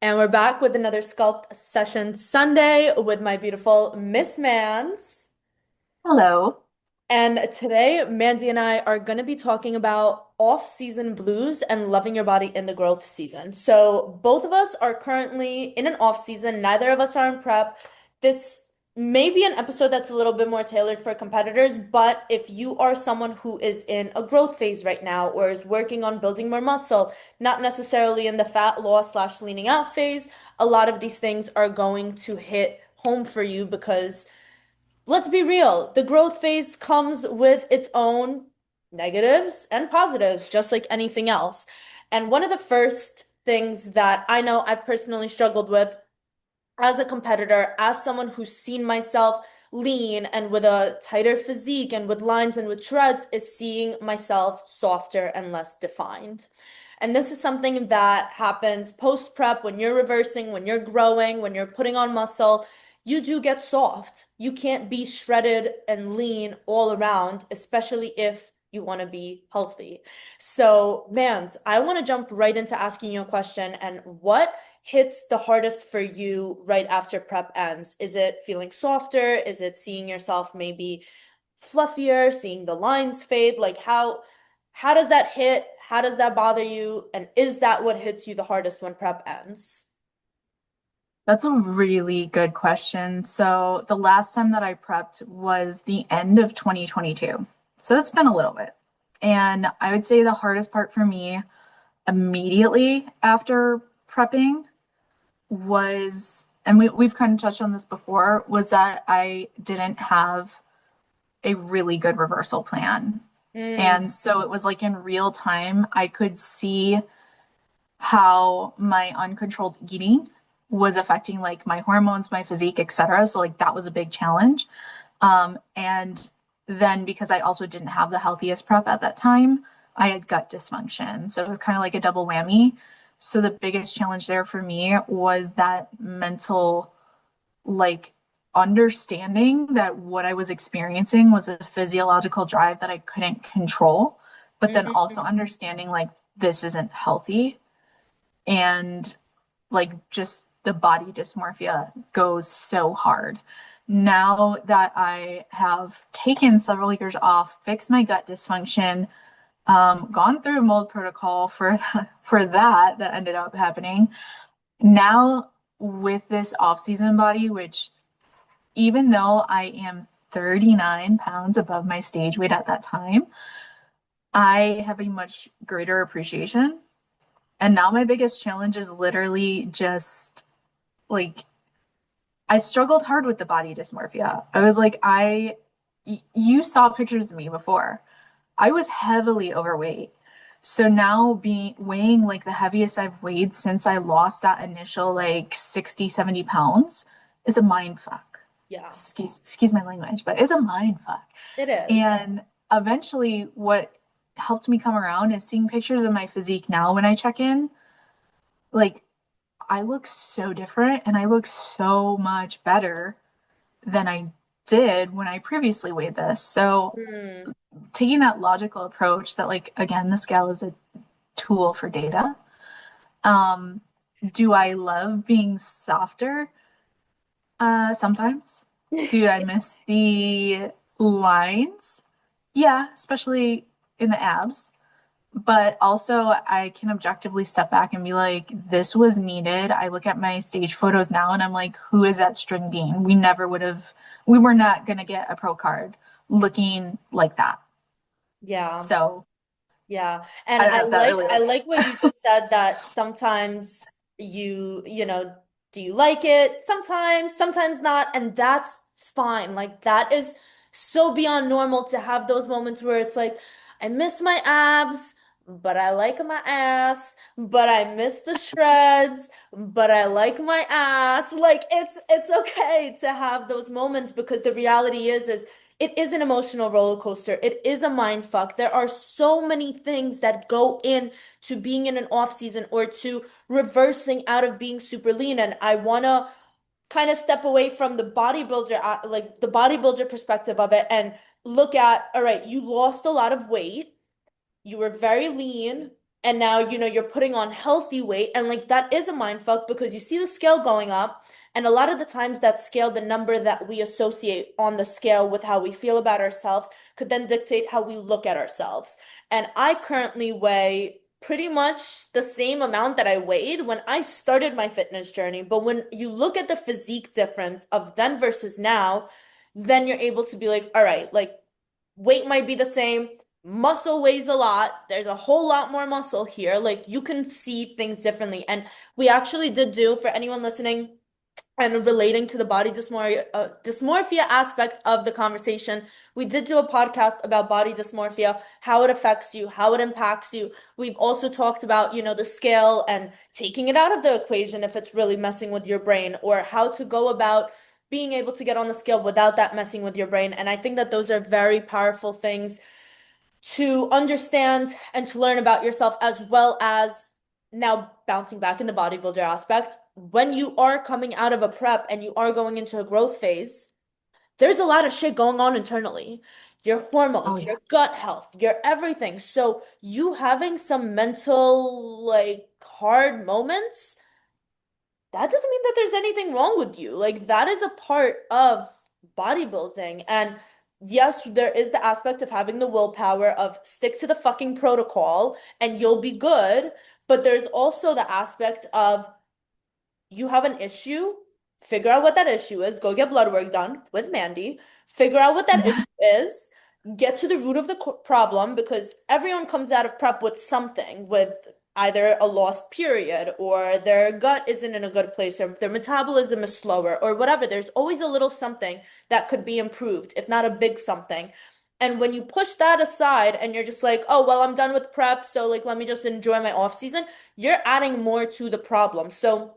And we're back with another Sculpt Session Sunday with my beautiful Miss Mans. Hello. And today, Mandy and I are going to be talking about off-season blues and loving your body in the growth season. So, both of us are currently in an off season. Neither of us are in prep. This may be an episode that's a little bit more tailored for competitors, but if you are someone who is in a growth phase right now or is working on building more muscle, not necessarily in the fat loss slash leaning out phase, a lot of these things are going to hit home for you because let's be real, the growth phase comes with its own negatives and positives, just like anything else. And one of the first things that I know I've personally struggled with as a competitor, as someone who's seen myself lean and with a tighter physique and with lines and with shreds, is seeing myself softer and less defined. And this is something that happens post prep when you're reversing, when you're growing, when you're putting on muscle. You do get soft. You can't be shredded and lean all around, especially if you want to be healthy. So, Vance, I want to jump right into asking you a question. And what hits the hardest for you right after prep ends? Is it feeling softer? Is it seeing yourself maybe fluffier, seeing the lines fade? Like how does that hit? How does that bother you? And is that what hits you the hardest when prep ends? That's a really good question. So the last time that I prepped was the end of 2022. So it's been a little bit. And I would say the hardest part for me immediately after prepping was, and we've kind of touched on this before, was that I didn't have a really good reversal plan. Mm, And so it was like in real time, I could see how my uncontrolled eating was affecting like my hormones, my physique, etc. So like that was a big challenge. And then because I also didn't have the healthiest prep at that time, I had gut dysfunction. So it was kind of like a double whammy. So the biggest challenge there for me was that mental like understanding that what I was experiencing was a physiological drive that I couldn't control, but then also mm, understanding like this isn't healthy and like just the body dysmorphia goes so hard. Now that I have taken several years off, fixed my gut dysfunction, gone through a mold protocol for that ended up happening. Now with this off-season body, which even though I am 39 pounds above my stage weight at that time, I have a much greater appreciation. And now my biggest challenge is literally just like I struggled hard with the body dysmorphia. I was like, you saw pictures of me before. I was heavily overweight. So now being weighing like the heaviest I've weighed since I lost that initial like 60, 70 pounds is a mind fuck. yeah, Excuse my language, but it's a mind fuck. it is. And eventually what helped me come around is seeing pictures of my physique now when I check in. Like I look so different and I look so much better than I did when I previously weighed this. So Hmm. taking that logical approach that like again the scale is a tool for data. Um, do I love being softer? Sometimes. Do I miss the lines? Yeah, especially in the abs. But also, I can objectively step back and be like, this was needed. I look at my stage photos now and I'm like, who is that string bean? We never would have, we were not going to get a pro card looking like that. Yeah. So Yeah. I And don't know if that really I like resonates. what you just said that sometimes do you like it? Sometimes not, and that's fine. Like that is so beyond normal to have those moments where it's like I miss my abs, but I like my ass, but I miss the shreds, but I like my ass. Like it's okay to have those moments because the reality is it is an emotional roller coaster. It is a mind fuck. There are so many things that go in to being in an off season or to reversing out of being super lean. And I want to kind of step away from the bodybuilder, like the bodybuilder perspective of it and look at, all right, you lost a lot of weight. You were very lean. and now you're putting on healthy weight, and like that is a mind fuck because you see the scale going up, and a lot of the times that scale, the number that we associate on the scale with how we feel about ourselves could then dictate how we look at ourselves. And I currently weigh pretty much the same amount that I weighed when I started my fitness journey, but when you look at the physique difference of then versus now, then you're able to be like, all right, like weight might be the same. Muscle weighs a lot. There's a whole lot more muscle here. Like you can see things differently. And we actually did do, for anyone listening and relating to the body dysmorphia aspect of the conversation, we did do a podcast about body dysmorphia, how it affects you, how it impacts you. We've also talked about, the scale and taking it out of the equation if it's really messing with your brain, or how to go about being able to get on the scale without that messing with your brain. And I think that those are very powerful things to understand and to learn about yourself, as well as now bouncing back in the bodybuilder aspect. When you are coming out of a prep and you are going into a growth phase, there's a lot of shit going on internally. Your Oh hormones, yeah. your gut health, your everything. So you having some mental, like, hard moments, that doesn't mean that there's anything wrong with you. Like that is a part of bodybuilding. And yes, there is the aspect of having the willpower of stick to the fucking protocol and you'll be good. But there's also the aspect of you have an issue, figure out what that issue is, go get blood work done with Mandy, figure out what that issue is, get to the root of the problem, because everyone comes out of prep with something, with either a lost period or their gut isn't in a good place or their metabolism is slower or whatever. There's always a little something that could be improved, if not a big something. And when you push that aside and you're just like, oh, well, I'm done with prep, so like let me just enjoy my off season, you're adding more to the problem. So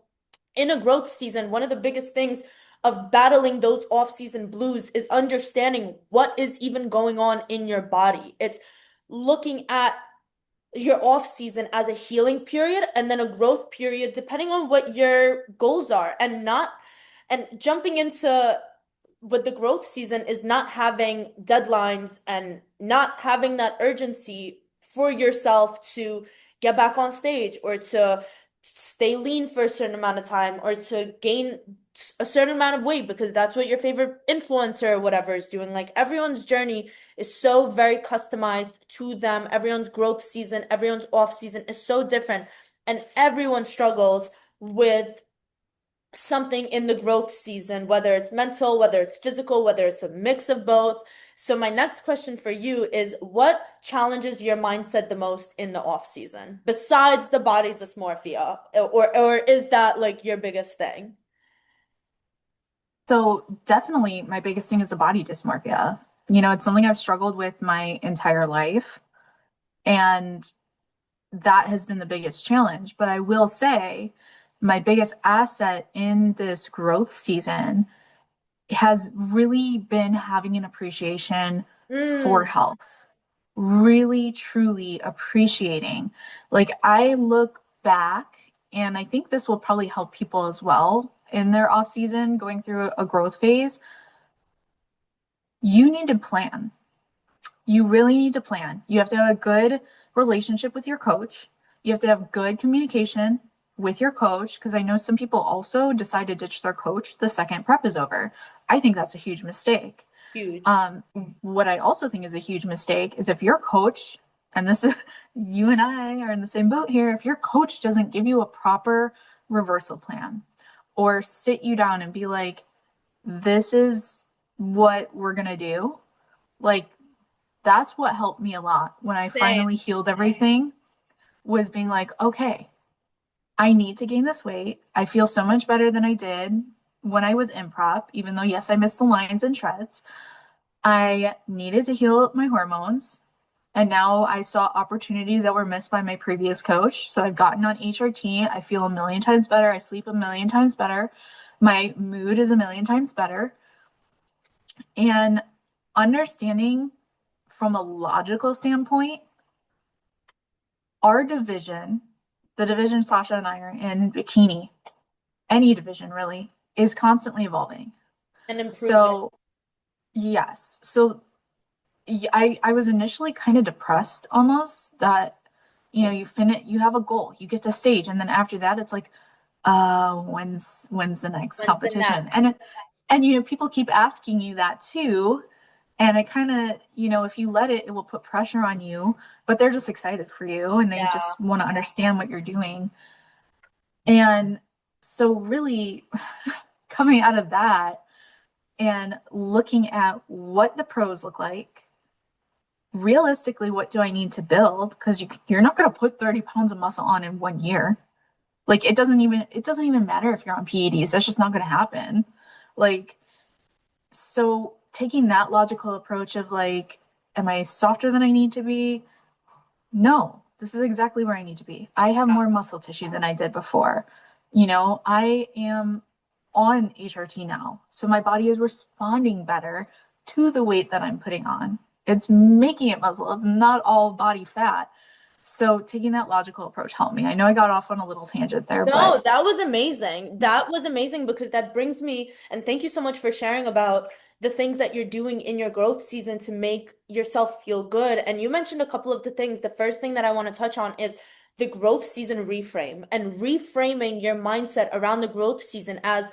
in a growth season, one of the biggest things of battling those off-season blues is understanding what is even going on in your body. It's looking at your off season as a healing period and then a growth period, depending on what your goals are, and not and jumping into with the growth season is not having deadlines and not having that urgency for yourself to get back on stage or to stay lean for a certain amount of time or to gain a certain amount of weight because that's what your favorite influencer or whatever is doing. Like everyone's journey is so very customized to them. Everyone's growth season, everyone's off season is so different, and everyone struggles with something in the growth season, whether it's mental, whether it's physical, whether it's a mix of both. So my next question for you is what challenges your mindset the most in the off season besides the body dysmorphia, or is that like your biggest thing? So definitely my biggest thing is the body dysmorphia. It's something I've struggled with my entire life, and that has been the biggest challenge. But I will say my biggest asset in this growth season has really been having an appreciation for Mm, health, really truly appreciating. Like I look back, and I think this will probably help people as well in their off season going through a growth phase. You need to plan. You really need to plan. You have to have a good relationship with your coach. You have to have good communication with your coach, because I know some people also decide to ditch their coach the second prep is over. I think that's a huge mistake. huge. Um, what I also think is a huge mistake is if your coach, and this is you and I are in the same boat here, if your coach doesn't give you a proper reversal plan or sit you down and be like, this is what we're going to do. Like, that's what helped me a lot when I Same. finally healed everything, was being like, okay, I need to gain this weight. I feel so much better than I did when I was in prep, even though, yes, I missed the lines and treads. I needed to heal my hormones. And now I saw opportunities that were missed by my previous coach. So I've gotten on HRT. I feel a million times better. I sleep a million times better. My mood is a million times better. And understanding from a logical standpoint, our division, the division Sasha and I are in, bikini, any division really, is constantly evolving. And improving. So, yes. So I was initially kind of depressed almost that, you have a goal, you get to stage, and then after that, it's like, when's the next When's the competition? next? And people keep asking you that too. And it kind of, if you let it, it will put pressure on you, but they're just excited for you and they Yeah. just want to understand what you're doing. And so, really, coming out of that and looking at what the pros look like, realistically, what do I need to build? Because you're not going to put 30 pounds of muscle on in 1 year. Like it doesn't even matter if you're on PEDs. That's just not going to happen. Like, so taking that logical approach of like, am I softer than I need to be? No, this is exactly where I need to be. I have more muscle tissue than I did before. I am on HRT now. So my body is responding better to the weight that I'm putting on. It's making it muscle. It's not all body fat. So taking that logical approach helped me. I know I got off on a little tangent there, but No, that was amazing. That was amazing because that brings me, and thank you so much for sharing about the things that you're doing in your growth season to make yourself feel good. And you mentioned a couple of the things. The first thing that I want to touch on is the growth season reframe and reframing your mindset around the growth season as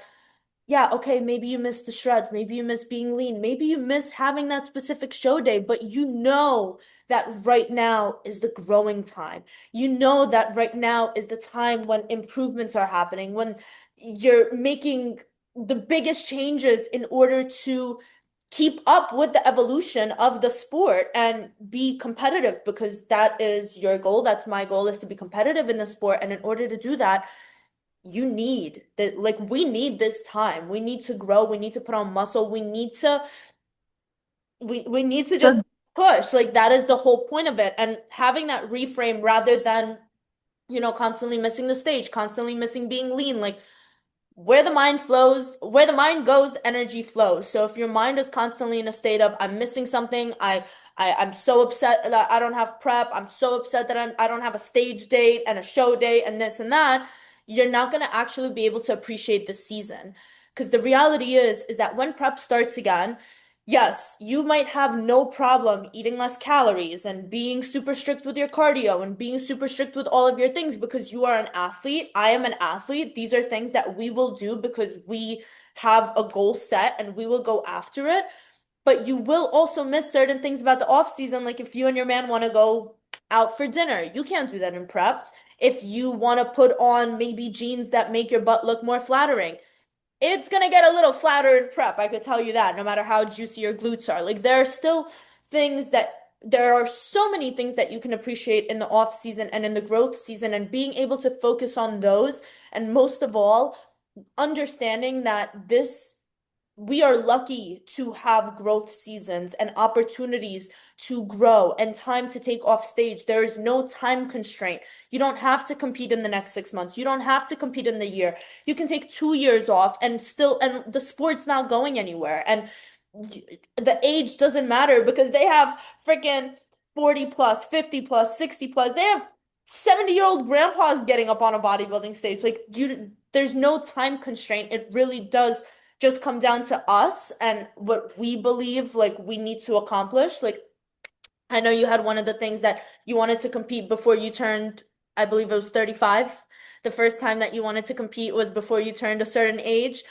yeah, okay, maybe you miss the shreds, maybe you miss being lean, maybe you miss having that specific show day, but you know that right now is the growing time. You know that right now is the time when improvements are happening, when you're making the biggest changes in order to keep up with the evolution of the sport and be competitive because that is your goal. That's my goal is to be competitive in the sport. And in order to do that, you need that like we need this time. We need to grow, we need to put on muscle, we need to just the push. Like that is the whole point of it. And having that reframe rather than, constantly missing the stage, constantly missing being lean, like where the mind flows, where the mind goes, energy flows. So if your mind is constantly in a state of I'm missing something, I'm so upset that I don't have prep, I'm so upset that I don't have a stage date and a show date and this and that, you're not going to actually be able to appreciate the season. Because the reality is that when prep starts again, yes, you might have no problem eating less calories and being super strict with your cardio and being super strict with all of your things because you are an athlete. I am an athlete. These are things that we will do because we have a goal set and we will go after it. But you will also miss certain things about the off season. Like if you and your man want to go out for dinner, you can't do that in prep. If you want to put on maybe jeans that make your butt look more flattering, it's gonna get a little flatter in prep. I could tell you that, no matter how juicy your glutes are. Like there are still things that there are so many things that you can appreciate in the off season and in the growth season, and being able to focus on those, and most of all, understanding that we are lucky to have growth seasons and opportunities to grow and time to take off stage. There is no time constraint. You don't have to compete in the next 6 months. You don't have to compete in the year. You can take 2 years off and the sport's not going anywhere. And the age doesn't matter because they have freaking 40 plus, 50 plus, 60 plus. They have 70-year-old grandpas getting up on a bodybuilding stage. Like there's no time constraint. It really does just come down to us and what we believe like we need to accomplish. Like I know you had one of the things that you wanted to compete before you turned, I believe it was 35. The first time that you wanted to compete was before you turned a certain age.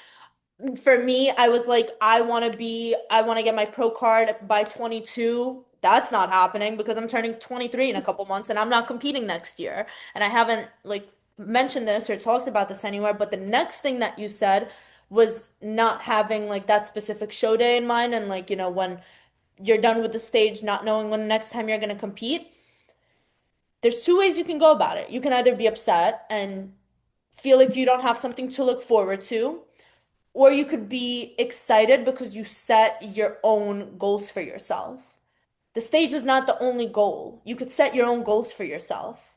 For me, I was like, I want to get my pro card by 22. That's not happening because I'm turning 23 in a couple months and I'm not competing next year. And I haven't like mentioned this or talked about this anywhere, but the next thing that you said was not having like that specific show day in mind and like, when you're done with the stage, not knowing when the next time you're going to compete. There's two ways you can go about it. You can either be upset and feel like you don't have something to look forward to, or you could be excited because you set your own goals for yourself. The stage is not the only goal. You could set your own goals for yourself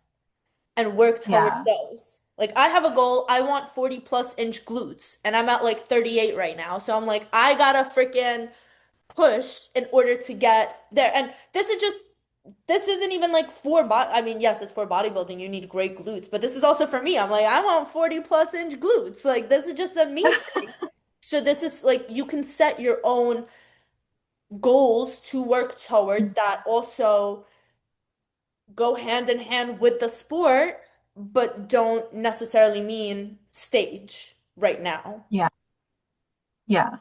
and work towards yeah. those. Like I have a goal, I want 40 plus inch glutes, and I'm at like 38 right now. So I'm like, I gotta freaking push in order to get there. And this isn't even like I mean, yes, it's for bodybuilding. You need great glutes, but this is also for me. I'm like, I want 40 plus inch glutes. Like this is just a me thing. So this is like you can set your own goals to work towards that also go hand in hand with the sport, but don't necessarily mean stage right now. Yeah. Yeah.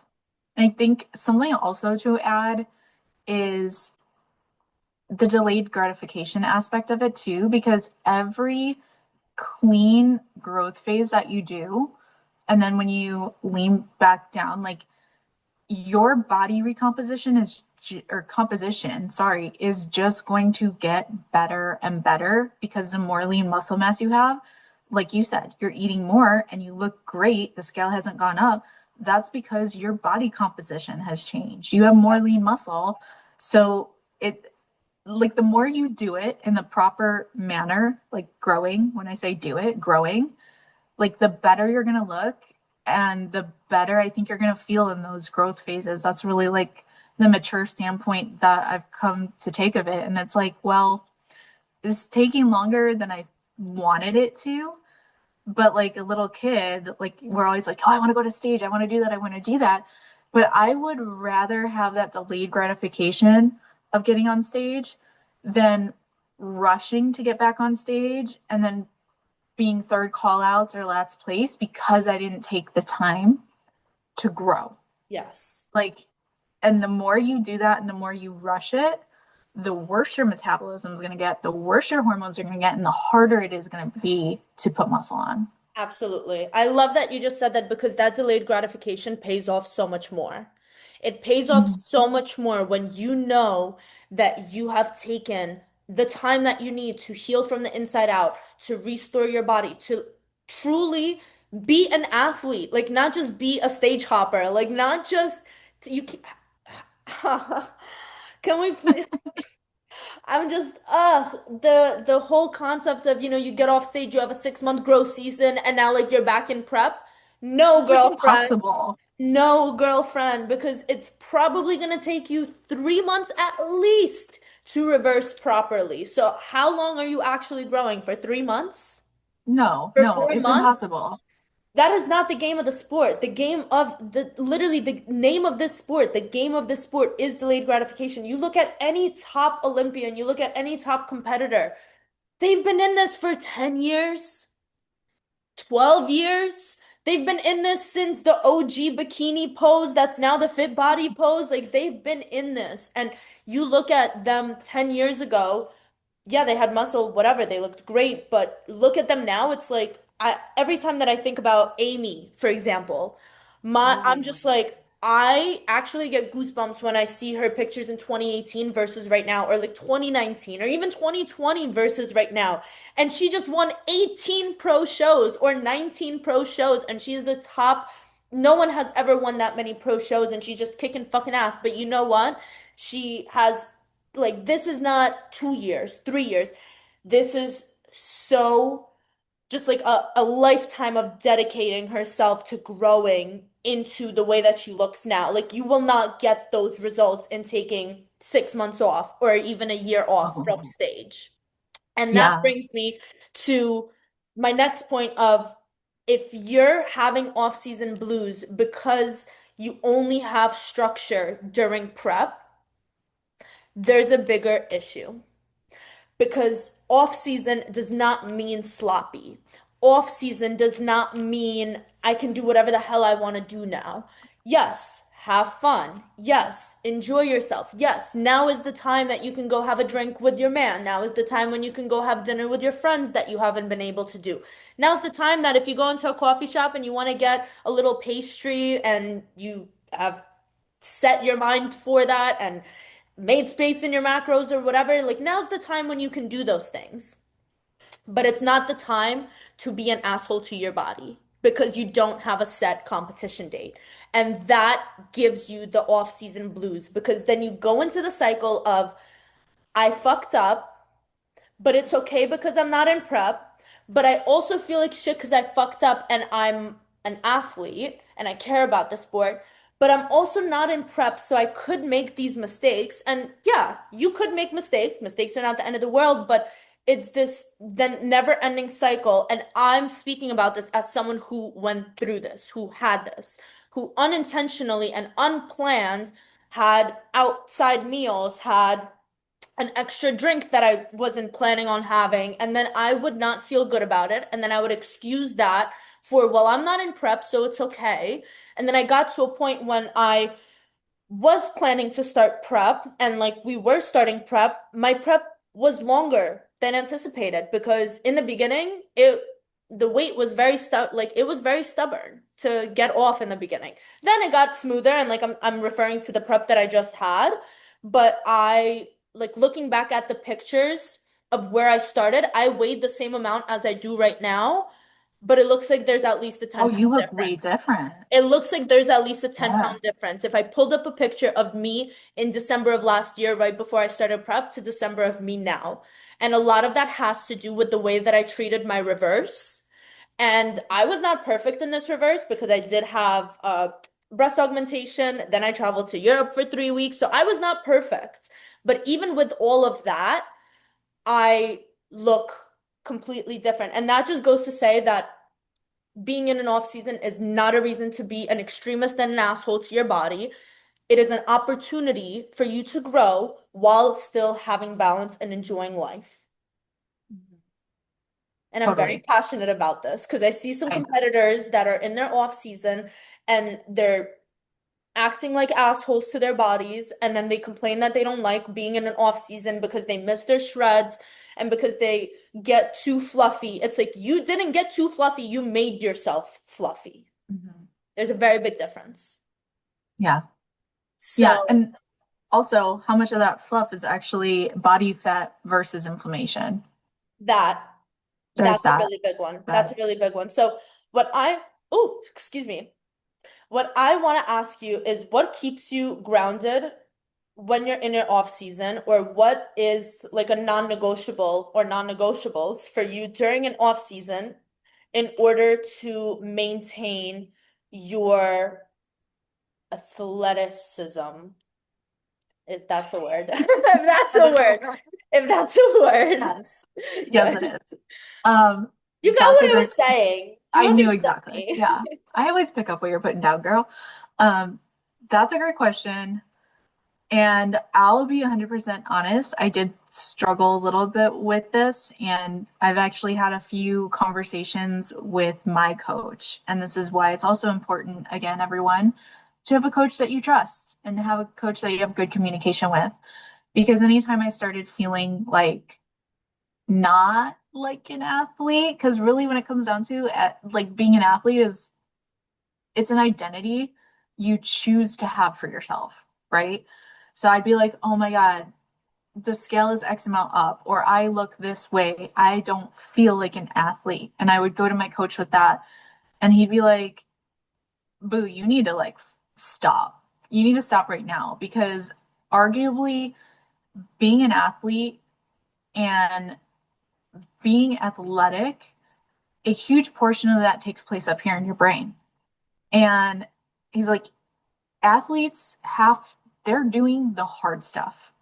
And I think something also to add is the delayed gratification aspect of it too, because every clean growth phase that you do, and then when you lean back down, like your body recomposition is or composition, sorry, is just going to get better and better because the more lean muscle mass you have, like you said, you're eating more and you look great, the scale hasn't gone up. That's because your body composition has changed. You have more lean muscle. So it like the more you do it in the proper manner, like growing, when I say do it, growing, like the better you're going to look and the better I think you're going to feel in those growth phases. That's really like the mature standpoint that I've come to take of it. And it's like, well, it's taking longer than I wanted it to. But like a little kid, like we're always like, oh, I want to go to stage. I want to do that. I want to do that. But I would rather have that delayed gratification of getting on stage than rushing to get back on stage and then being third call outs or last place because I didn't take the time to grow. Yes. Like, and the more you do that and the more you rush it, the worse your metabolism is going to get, the worse your hormones are going to get, and the harder it is going to be to put muscle on. Absolutely. I love that you just said that because that delayed gratification pays off so much more. It pays off Mhm. so much more when you know that you have taken the time that you need to heal from the inside out, to restore your body, to truly be an athlete, like not just be a stage hopper, like not just you can, can we please I'm just the whole concept of, you get off stage, you have a 6 month growth season, and now like you're back in prep. No, That's like girlfriend. impossible. No, girlfriend, because it's probably gonna take you 3 months at least to reverse properly. So how long are you actually growing? For 3 months? No, For no, four it's months? impossible. That is not the game of the sport. The game of the literally the name of this sport, the game of this sport is delayed gratification. You look at any top Olympian, you look at any top competitor. They've been in this for 10 years, 12 years. They've been in this since the OG bikini pose that's now the fit body pose. Like they've been in this. And you look at them 10 years ago, yeah, they had muscle, whatever, they looked great, but look at them now, it's like every time that I think about Amy, for example, I'm Ooh. just like I actually get goosebumps when I see her pictures in 2018 versus right now, or like 2019, or even 2020 versus right now. And she just won 18 pro shows or 19 pro shows, and she's the top. No one has ever won that many pro shows, and she's just kicking fucking ass. But you know what? She has like this is not 2 years, 3 years. This is so just like a lifetime of dedicating herself to growing into the way that she looks now. Like you will not get those results in taking 6 months off or even a year off from Oh, stage. And that yeah. brings me to my next point of if you're having off-season blues because you only have structure during prep, there's a bigger issue because off season does not mean sloppy. Off season does not mean I can do whatever the hell I want to do now. Yes, have fun. Yes, enjoy yourself. Yes, now is the time that you can go have a drink with your man. Now is the time when you can go have dinner with your friends that you haven't been able to do. Now's the time that if you go into a coffee shop and you want to get a little pastry and you have set your mind for that and made space in your macros or whatever, like now's the time when you can do those things. But it's not the time to be an asshole to your body because you don't have a set competition date. And that gives you the off-season blues because then you go into the cycle of I fucked up, but it's okay because I'm not in prep. But I also feel like shit because I fucked up and I'm an athlete and I care about the sport. But I'm also not in prep, so I could make these mistakes. And yeah, you could make mistakes. Mistakes are not the end of the world, but it's this then never-ending cycle. And I'm speaking about this as someone who went through this, who had this, who unintentionally and unplanned had outside meals, had an extra drink that I wasn't planning on having, and then I would not feel good about it, and then I would excuse that for, well, I'm not in prep, so it's okay. And then I got to a point when I was planning to start prep and like we were starting prep, my prep was longer than anticipated because in the beginning, the weight was very it was very stubborn to get off in the beginning. Then it got smoother and like I'm referring to the prep that I just had, but I like looking back at the pictures of where I started, I weighed the same amount as I do right now, but it looks like there's at least a Oh, 10 you pound look way difference. different. It looks like there's at least a 10 Yeah. pound difference. If I pulled up a picture of me in December of last year, right before I started prep, to December of me now. And a lot of that has to do with the way that I treated my reverse. And I was not perfect in this reverse because I did have breast augmentation. Then I traveled to Europe for 3 weeks. So I was not perfect. But even with all of that, I look completely different. And that just goes to say that being in an off season is not a reason to be an extremist and an asshole to your body. It is an opportunity for you to grow while still having balance and enjoying life. And I'm very Totally. passionate about this because I see some I know. competitors that are in their off season and they're acting like assholes to their bodies, and then they complain that they don't like being in an off season because they miss their shreds and because they get too fluffy. It's like you didn't get too fluffy, you made yourself fluffy. Mhm. There's a very big difference. Yeah. Yeah. So And also, how much of that fluff is actually body fat versus inflammation? that There's that's a that. really big one. That's That. a really big one. So what I oh, excuse me. What I want to ask you is what keeps you grounded when you're in your off season, or what is like a non-negotiable or non-negotiables for you during an off season in order to maintain your athleticism, if that's a word. If that's That a is a word. word. If that's a word. Yes. Yes, it Good. is. Um, You got that's a what I great. was saying. You I knew understood exactly. me. Yeah. I always pick up what you're putting down, girl. Um, that's a great question. And I'll be 100% honest, I did struggle a little bit with this, and I've actually had a few conversations with my coach. And this is why it's also important, again, everyone, to have a coach that you trust and to have a coach that you have good communication with. Because anytime I started feeling like not like an athlete, because really when it comes down to like being an athlete is it's an identity you choose to have for yourself, right? So I'd be like, oh my God, the scale is X amount up, or I look this way. I don't feel like an athlete. And I would go to my coach with that, and he'd be like, Boo, you need to like stop. You need to stop right now because arguably being an athlete and being athletic, a huge portion of that takes place up here in your brain. And he's like, athletes have they're doing the hard stuff.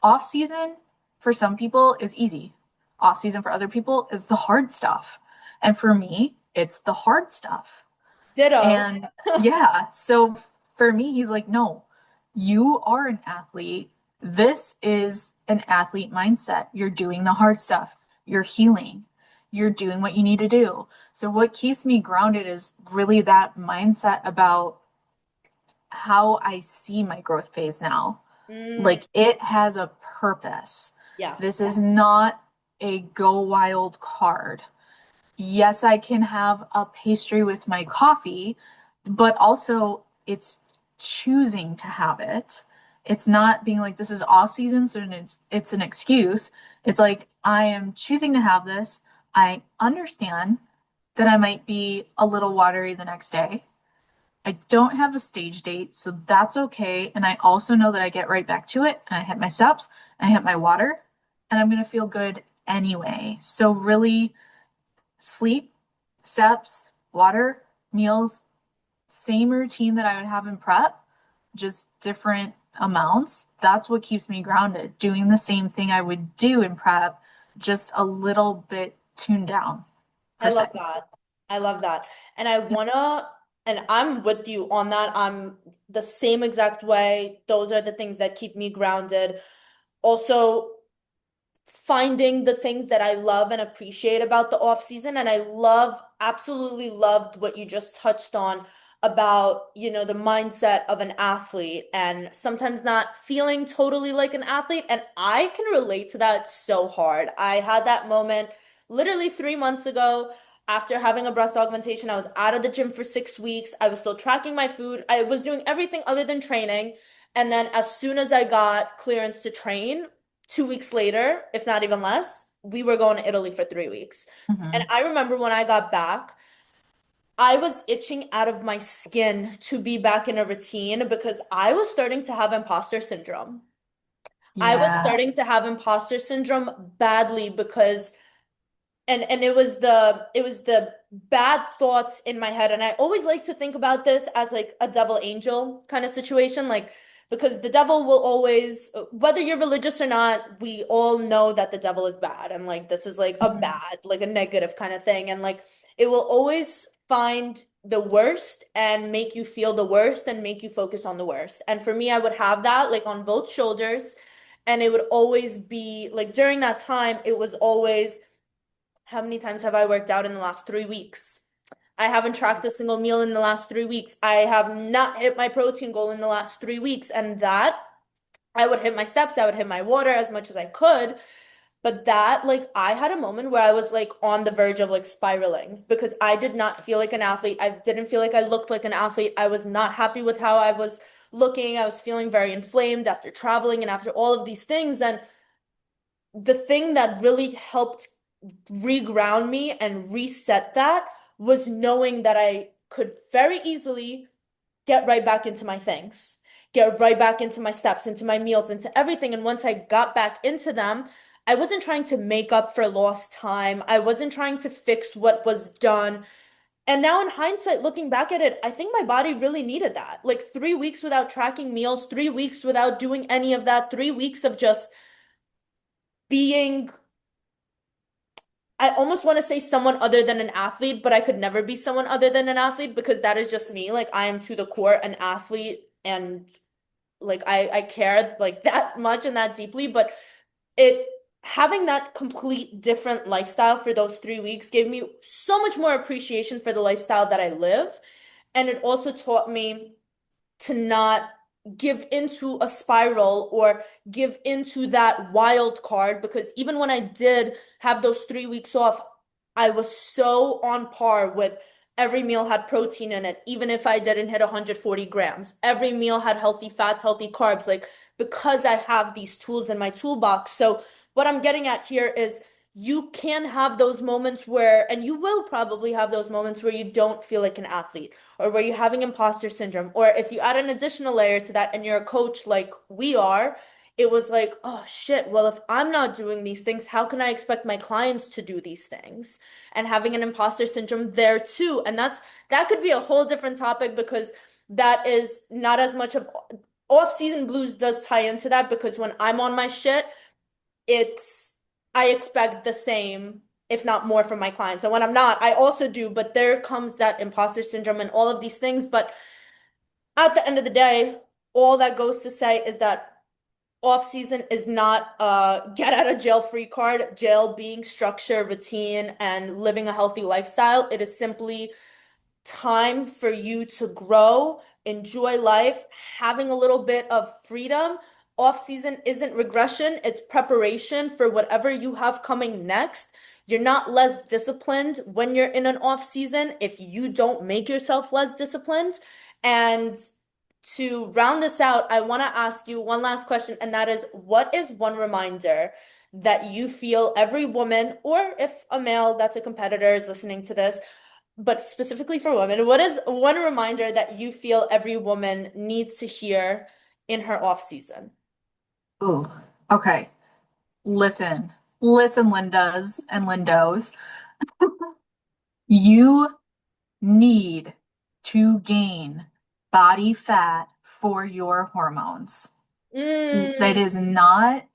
Off season for some people is easy. Off season for other people is the hard stuff. And for me, it's the hard stuff. Ditto. And yeah, so for me, he's like, no, you are an athlete. This is an athlete mindset. You're doing the hard stuff. You're healing. You're doing what you need to do. So what keeps me grounded is really that mindset about how I see my growth phase now. Mm, Like it has a purpose. yeah. This is not a go wild card. Yes, I can have a pastry with my coffee, but also it's choosing to have it. It's not being like this is off season, so it's an excuse. It's like I am choosing to have this. I understand that I might be a little watery the next day. I don't have a stage date, so that's okay. And I also know that I get right back to it and I hit my steps and I hit my water and I'm going to feel good anyway. So, really, sleep, steps, water, meals, same routine that I would have in prep, just different amounts. That's what keeps me grounded. Doing the same thing I would do in prep, just a little bit tuned down, I per love se. that. I love that. And I wanna, and I'm with you on that. I'm the same exact way. Those are the things that keep me grounded. also finding the things that I love and appreciate about the off season. And I absolutely loved what you just touched on about, the mindset of an athlete and sometimes not feeling totally like an athlete. And I can relate to that so hard. I had that moment literally 3 months ago. After having a breast augmentation, I was out of the gym for 6 weeks. I was still tracking my food. I was doing everything other than training. And then as soon as I got clearance to train, 2 weeks later, if not even less, we were going to Italy for 3 weeks. And Hmm. I remember when I got back, I was itching out of my skin to be back in a routine because I was starting to have imposter syndrome. I was Yeah. starting to have imposter syndrome badly because and it was the bad thoughts in my head, and I always like to think about this as like a devil angel kind of situation, like because the devil will always, whether you're religious or not, we all know that the devil is bad, and like this is like a Hmm. bad, like a negative kind of thing, and like it will always find the worst and make you feel the worst and make you focus on the worst. And for me, I would have that like on both shoulders, and it would always be like during that time it was always, how many times have I worked out in the last 3 weeks? I haven't tracked a single meal in the last 3 weeks. I have not hit my protein goal in the last 3 weeks. And that, I would hit my steps, I would hit my water as much as I could. But that, like, I had a moment where I was like on the verge of like spiraling because I did not feel like an athlete. I didn't feel like I looked like an athlete. I was not happy with how I was looking. I was feeling very inflamed after traveling and after all of these things. And the thing that really helped reground me and reset that was knowing that I could very easily get right back into my things, get right back into my steps, into my meals, into everything. And once I got back into them, I wasn't trying to make up for lost time. I wasn't trying to fix what was done. And now, in hindsight, looking back at it, I think my body really needed that. Like 3 weeks without tracking meals, 3 weeks without doing any of that, 3 weeks of just being, I almost want to say someone other than an athlete, but I could never be someone other than an athlete because that is just me. Like I am to the core an athlete, and like I care like that much and that deeply, but it having that complete different lifestyle for those 3 weeks gave me so much more appreciation for the lifestyle that I live. And it also taught me to not give into a spiral or give into that wild card, because even when I did have those 3 weeks off, I was so on par with every meal had protein in it, even if I didn't hit 140 grams. Every meal had healthy fats, healthy carbs, like because I have these tools in my toolbox. So what I'm getting at here is you can have those moments where, and you will probably have those moments where you don't feel like an athlete or where you're having imposter syndrome, or if you add an additional layer to that and you're a coach like we are, it was like, oh shit, well, if I'm not doing these things, how can I expect my clients to do these things? And having an imposter syndrome there too. And that could be a whole different topic because that is not as much of off-season blues does tie into that because when I'm on my shit, it's I expect the same, if not more, from my clients. And when I'm not, I also do, but there comes that imposter syndrome and all of these things. But at the end of the day, all that goes to say is that off season is not a get out of jail free card, jail being structure, routine, and living a healthy lifestyle. It is simply time for you to grow, enjoy life, having a little bit of freedom. Off season isn't regression, it's preparation for whatever you have coming next. You're not less disciplined when you're in an off season if you don't make yourself less disciplined. And to round this out, I want to ask you one last question, and that is, what is one reminder that you feel every woman, or if a male that's a competitor is listening to this, but specifically for women, what is one reminder that you feel every woman needs to hear in her off season? Ooh, okay. Listen, listen, Lindas and Lindos. You need to gain body fat for your hormones. That Mm, is not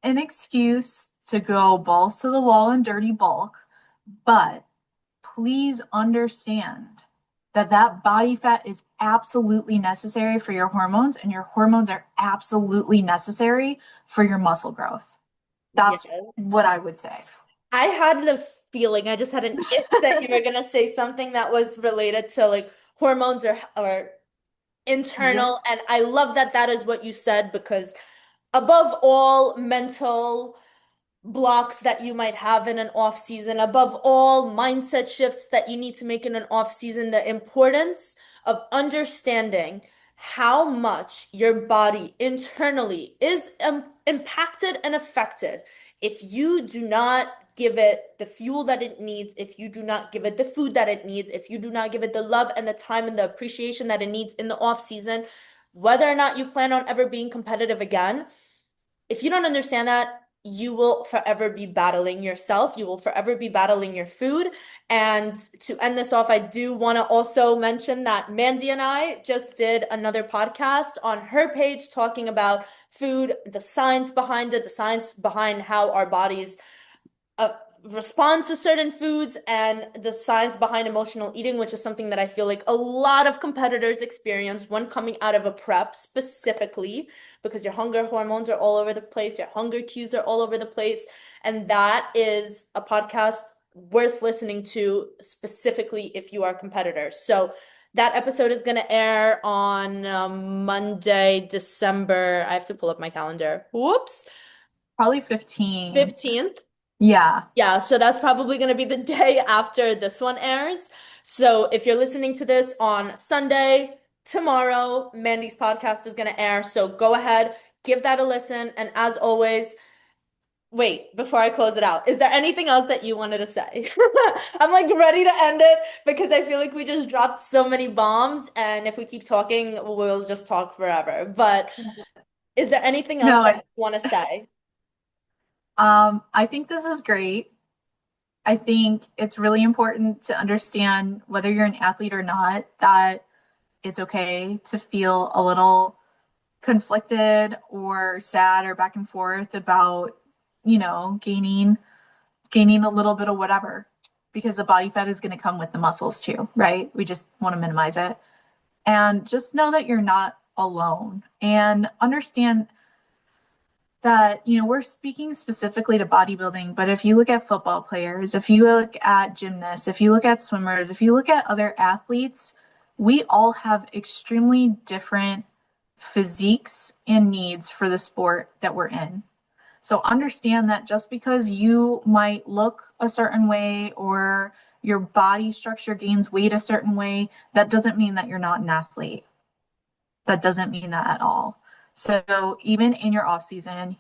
an excuse to go balls to the wall in dirty bulk, but please understand. that body fat is absolutely necessary for your hormones, and your hormones are absolutely necessary for your muscle growth. That's Yeah. what I would say. I had the feeling, I just had an itch that you were gonna say something that was related to like hormones or Yep. internal, and I love that that is what you said because above all mental blocks that you might have in an off season, above all mindset shifts that you need to make in an off season, the importance of understanding how much your body internally is impacted and affected if you do not give it the fuel that it needs, if you do not give it the food that it needs, if you do not give it the love and the time and the appreciation that it needs in the off season, whether or not you plan on ever being competitive again. If you don't understand that, you will forever be battling yourself. You will forever be battling your food. And to end this off, I do want to also mention that Mandy and I just did another podcast on her page talking about food, the science behind it, the science behind how our bodies uh, respond to certain foods and the science behind emotional eating, which is something that I feel like a lot of competitors experience when coming out of a prep, specifically because your hunger hormones are all over the place, your hunger cues are all over the place. And that is a podcast worth listening to, specifically if you are competitors. So that episode is going to air on Monday, December. I have to pull up my calendar. Whoops. Probably 15. 15th. Yeah. Yeah, so that's probably going to be the day after this one airs. So if you're listening to this on Sunday, tomorrow, Mandy's podcast is going to air. So go ahead, give that a listen. And as always, wait, before I close it out, is there anything else that you wanted to say? I'm like ready to end it because I feel like we just dropped so many bombs. And if we keep talking, we'll just talk forever. But is there anything else No, that you want to say? I think this is great. I think it's really important to understand whether you're an athlete or not, that it's okay to feel a little conflicted or sad or back and forth about, gaining a little bit of whatever, because the body fat is going to come with the muscles too, right? We just want to minimize it. And just know that you're not alone, and understand that, we're speaking specifically to bodybuilding, but if you look at football players, if you look at gymnasts, if you look at swimmers, if you look at other athletes, we all have extremely different physiques and needs for the sport that we're in. So understand that just because you might look a certain way or your body structure gains weight a certain way, that doesn't mean that you're not an athlete. That doesn't mean that at all. So even in your off season,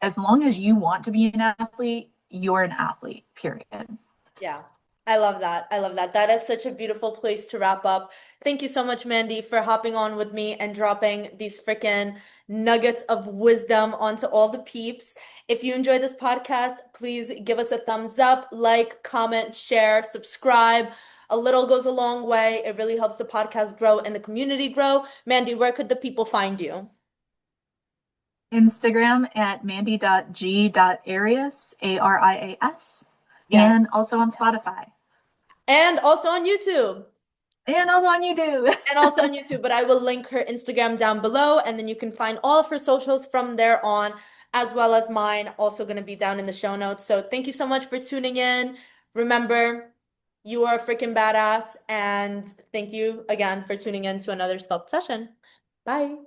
as long as you want to be an athlete, you're an athlete, period. Yeah, I love that. I love that. That is such a beautiful place to wrap up. Thank you so much, Mandy, for hopping on with me and dropping these freaking nuggets of wisdom onto all the peeps. If you enjoyed this podcast, please give us a thumbs up, like, comment, share, subscribe. A little goes a long way. It really helps the podcast grow and the community grow. Mandy, where could the people find you? Instagram at mandy.g.arias, Arias, Yeah. and also on Spotify. And also on YouTube. And also on YouTube. And also on YouTube, but I will link her Instagram down below, and then you can find all of her socials from there on, as well as mine, also going to be down in the show notes. So thank you so much for tuning in. Remember, you are a freaking badass, and thank you again for tuning in to another sculpt session. Bye.